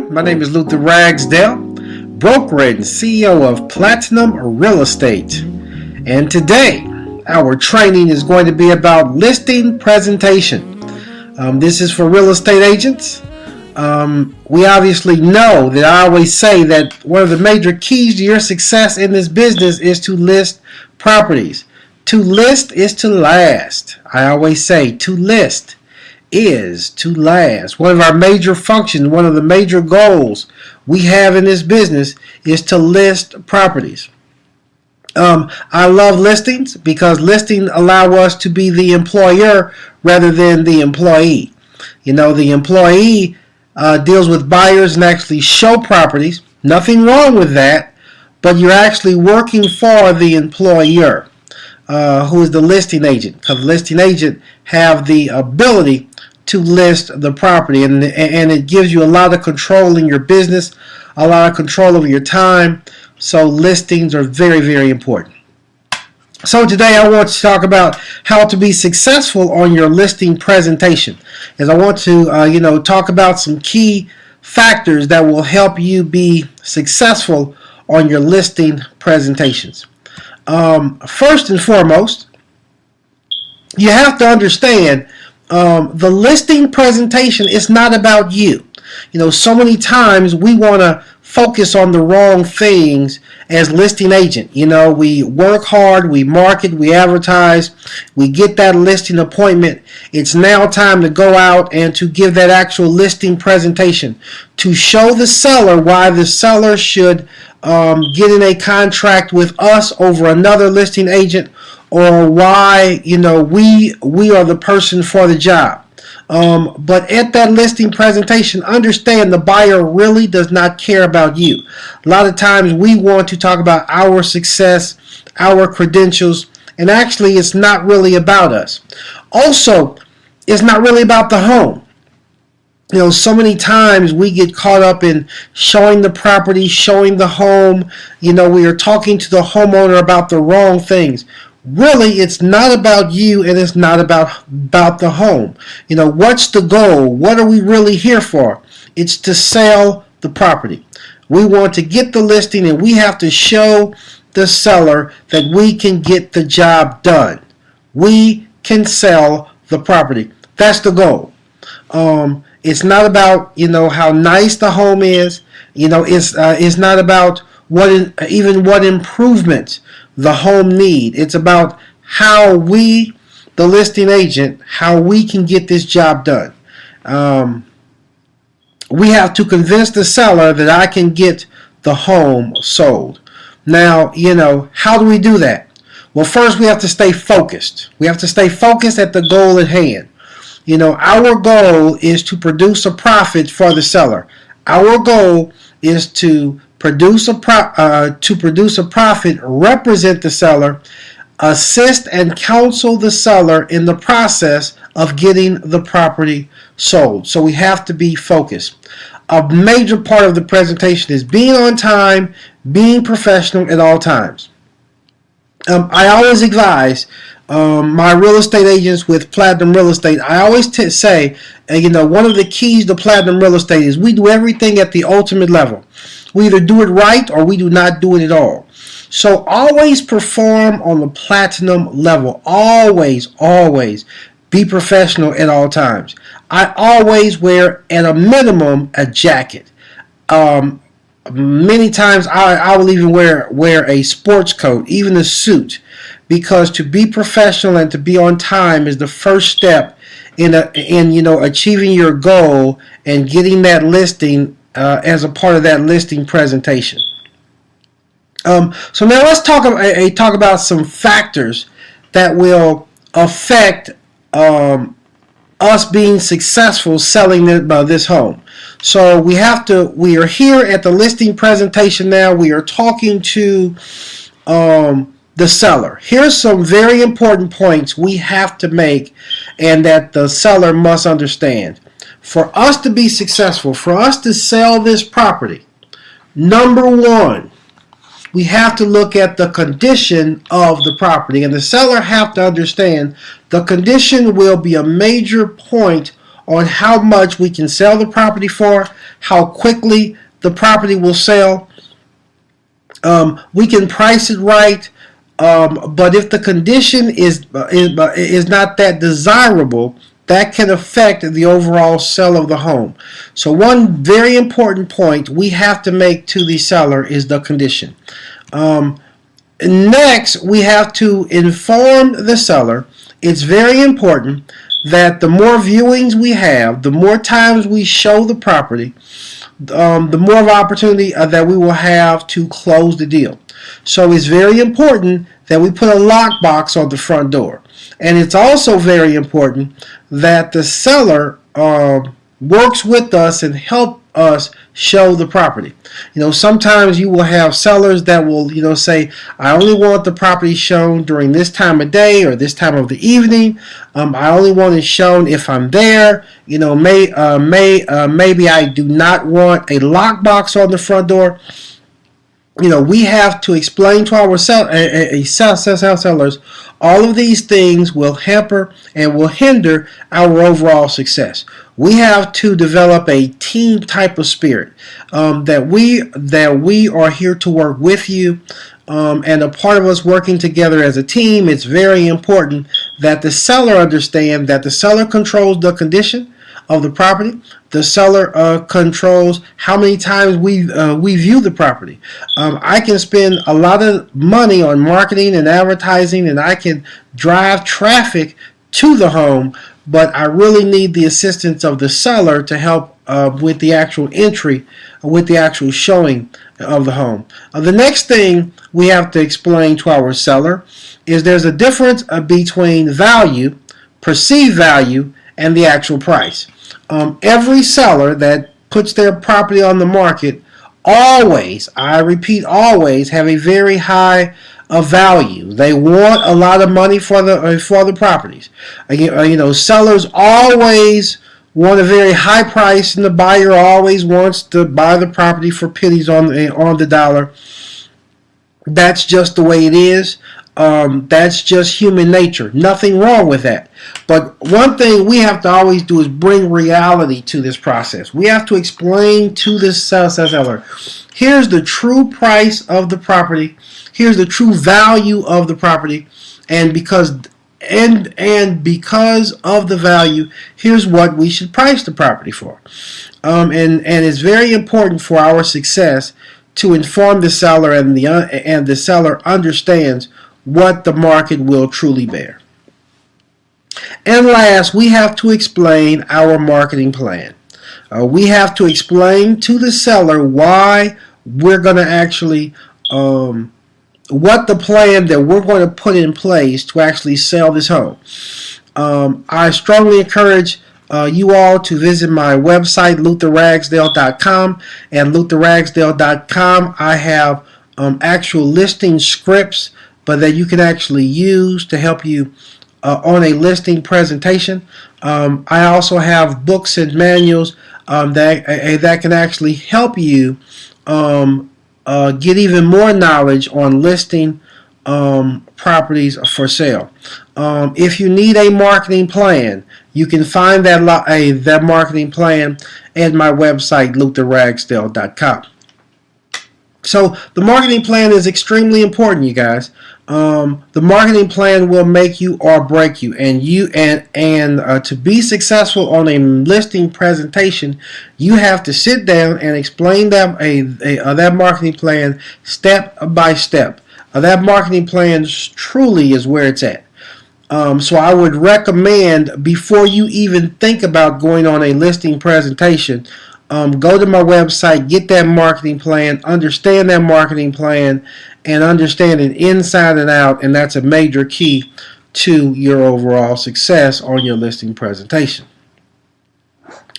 everyone. My name is Luther Ragsdale, broker and CEO of Platinum Real Estate. And today, our training is going to be about listing presentation. This is for real estate agents. We obviously know that I always say that one of the major keys to your success in this business is to list properties. To list is to last. I always say to list is to last. One of our major functions, one of the major goals we have in this business is to list properties. I love listings because listings allow us to be the employer rather than the employee. You know, the employee deals with buyers and actually show properties. Nothing wrong with that, but you're actually working for the employer, who is the listing agent. Because the listing agent have the ability to list the property, and it gives you a lot of control in your business, a lot of control over your time. So listings are very, very important. So today I want to talk about how to be successful on your listing presentation. As I want to talk about some key factors that will help you be successful on your listing presentations. First and foremost, you have to understand the listing presentation is not about you. You know, so many times we want to focus on the wrong things as listing agent. You know, we work hard, we market, we advertise, we get that listing appointment. It's now time to go out and to give that actual listing presentation to show the seller why the seller should get in a contract with us over another listing agent, or why, you know, we are the person for the job. But at that listing presentation, understand the buyer really does not care about you. A lot of times we want to talk about our success, our credentials, and actually it's not really about us. Also, it's not really about the home. You know, so many times we get caught up in showing the property, showing the home. You know, we are talking to the homeowner about the wrong things. Really, it's not about you, and it's not about the home. You know, what's the goal? What are we really here for? It's to sell the property. We want to get the listing, and we have to show the seller that we can get the job done. We can sell the property. That's the goal. It's not about, you know, how nice the home is. You know, it's not about what improvements the home need. It's about how we, the listing agent, how we can get this job done. We have to convince the seller that I can get the home sold. Now, you know, how do we do that? Well, first we have to stay focused. We have to stay focused at the goal at hand. You know, our goal is to produce a profit for the seller. Our goal is to produce a profit, represent the seller, assist and counsel the seller in the process of getting the property sold. So we have to be focused. A major part of the presentation is being on time, being professional at all times. I always advise my real estate agents with Platinum Real Estate, I always say, you know, one of the keys to Platinum Real Estate is we do everything at the ultimate level. We either do it right or we do not do it at all. So always perform on the platinum level. Always, always be professional at all times. I always wear, at a minimum, a jacket. Many times I will even wear a sports coat, even a suit, because to be professional and to be on time is the first step in achieving your goal and getting that listing as a part of that listing presentation. So now let's talk about some factors that will affect us being successful selling this home. So we are here at the listing presentation now. We are talking to the seller. Here's some very important points we have to make and that the seller must understand. For us to be successful, for us to sell this property, number one, we have to look at the condition of the property, and the seller have to understand the condition will be a major point on how much we can sell the property for, how quickly the property will sell. We can price it right, but if the condition is not that desirable, that can affect the overall sale of the home. So one very important point we have to make to the seller is the condition. Next, we have to inform the seller. It's very important that the more viewings we have, the more times we show the property, the more of opportunity that we will have to close the deal. So it's very important that we put a lockbox on the front door. And it's also very important that the seller works with us and help us show the property. Sometimes you will have sellers that will, say, I only want the property shown during this time of day or this time of the evening. I only want it shown if I'm there. Maybe I do not want a lockbox on the front door. We have to explain to our sellers all of these things will hamper and will hinder our overall success. We have to develop a team type of spirit, that we are here to work with you, and a part of us working together as a team. It's very important that the seller understand that the seller controls the condition of the property. The seller controls how many times we view the property. I can spend a lot of money on marketing and advertising, and I can drive traffic to the home, but I really need the assistance of the seller to help with the actual entry, with the actual showing of the home. The next thing we have to explain to our seller is there's a difference between value, perceived value, and the actual price. Every seller that puts their property on the market always, I repeat, always have a very high value. They want a lot of money for the properties. Sellers always want a very high price, and the buyer always wants to buy the property for pennies on the dollar. That's just the way it is. That's just human nature. Nothing wrong with that. But one thing we have to always do is bring reality to this process. We have to explain to this seller, here's the true price of the property. Here's the true value of the property. And because of the value, here's what we should price the property for. And it's very important for our success to inform the seller, and the seller understands what the market will truly bear. And last, we have to explain our marketing plan. We have to explain to the seller why we're going to actually, what the plan that we're going to put in place to actually sell this home. I strongly encourage you all to visit my website, LutherRagsdale.com. And LutherRagsdale.com, I have actual listing scripts, but that you can actually use to help you on a listing presentation. I also have books and manuals that can actually help you get even more knowledge on listing properties for sale. If you need a marketing plan, you can find that marketing plan at my website, LutherRagsdale.com. So the marketing plan is extremely important, you guys. The marketing plan will make you or break you, and to be successful on a listing presentation, you have to sit down and explain that marketing plan step by step. That marketing plan truly is where it's at. So I would recommend, before you even think about going on a listing presentation, go to my website, get that marketing plan, understand that marketing plan, and understand it inside and out, and that's a major key to your overall success on your listing presentation.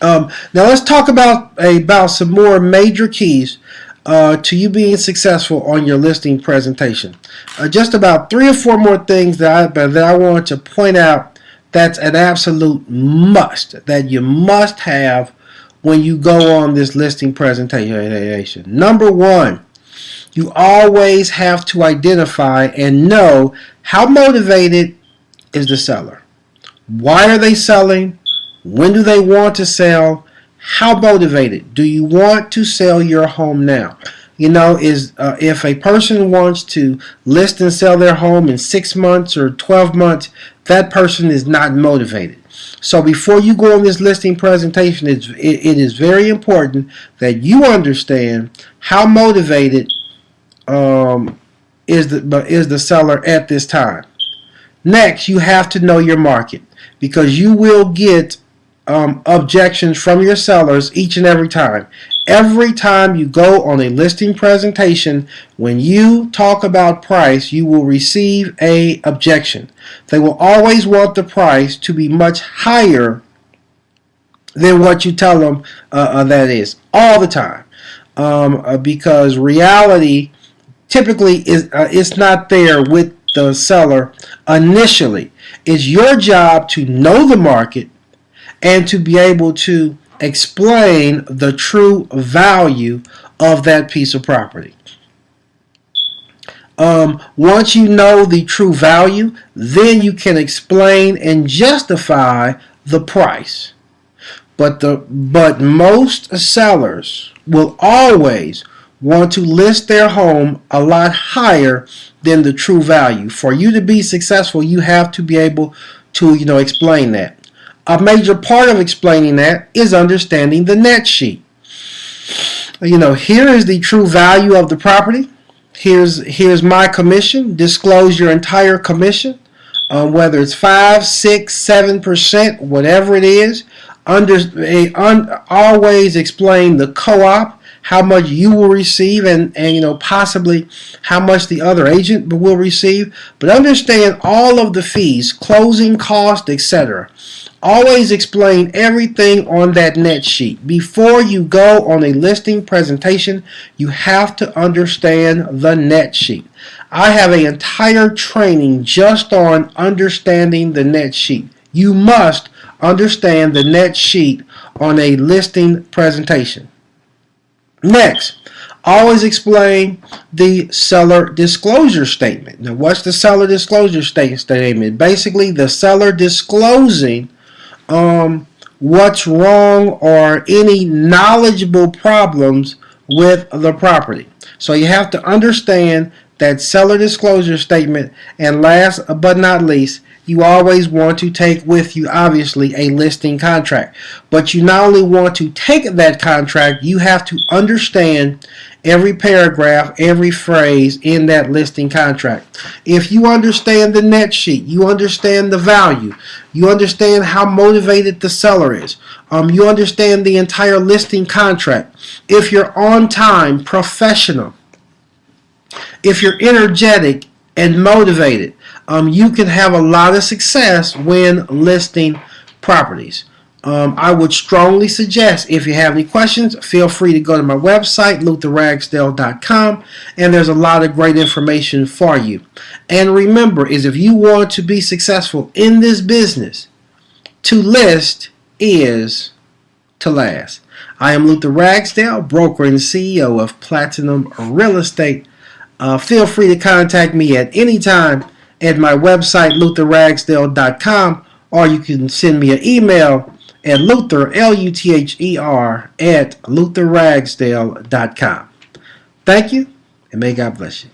Now let's talk about some more major keys to you being successful on your listing presentation. Just about 3 or 4 more things that I want to point out that's an absolute must, that you must have when you go on this listing presentation. Number 1, you always have to identify and know how motivated is the seller. Why are they selling? When do they want to sell? How motivated? Do you want to sell your home now? If a person wants to list and sell their home in 6 months or 12 months, that person is not motivated. So before you go on this listing presentation, it is very important that you understand how motivated is the seller at this time. Next, you have to know your market, because you will get objections from your sellers each and every time. Every time you go on a listing presentation, when you talk about price, you will receive a objection. They will always want the price to be much higher than what you tell them that is, all the time, because reality typically is not there with the seller initially. It's your job to know the market and to be able to explain the true value of that piece of property. Once you know the true value, then you can explain and justify the price. But most sellers will always want to list their home a lot higher than the true value. For you to be successful, you have to be able to explain that. A major part of explaining that is understanding the net sheet. Here is the true value of the property. Here's my commission. Disclose your entire commission, whether it's 5, 6, 7%, whatever it is. Always explain the co-op, how much you will receive, and possibly how much the other agent will receive. But understand all of the fees, closing costs, etc. Always explain everything on that net sheet. Before you go on a listing presentation, you have to understand the net sheet. I have an entire training just on understanding the net sheet. You must understand the net sheet on a listing presentation. Next, always explain the seller disclosure statement. Now, what's the seller disclosure statement? Basically, the seller disclosing what's wrong or any knowledgeable problems with the property. So you have to understand that seller disclosure statement. And last but not least, you always want to take with you, obviously, a listing contract. But you not only want to take that contract, you have to understand every paragraph, every phrase in that listing contract. If you understand the net sheet, you understand the value, you understand how motivated the seller is, you understand the entire listing contract. If you're on time, professional, if you're energetic and motivated, you can have a lot of success when listing properties. I would strongly suggest, if you have any questions, feel free to go to my website, LutherRagsdale.com, and there's a lot of great information for you. And remember, if you want to be successful in this business, to list is to last. I am Luther Ragsdale, broker and CEO of Platinum Real Estate. Feel free to contact me at any time at my website, LutherRagsdale.com, or you can send me an email at Luther, Luther, at LutherRagsdale.com. Thank you, and may God bless you.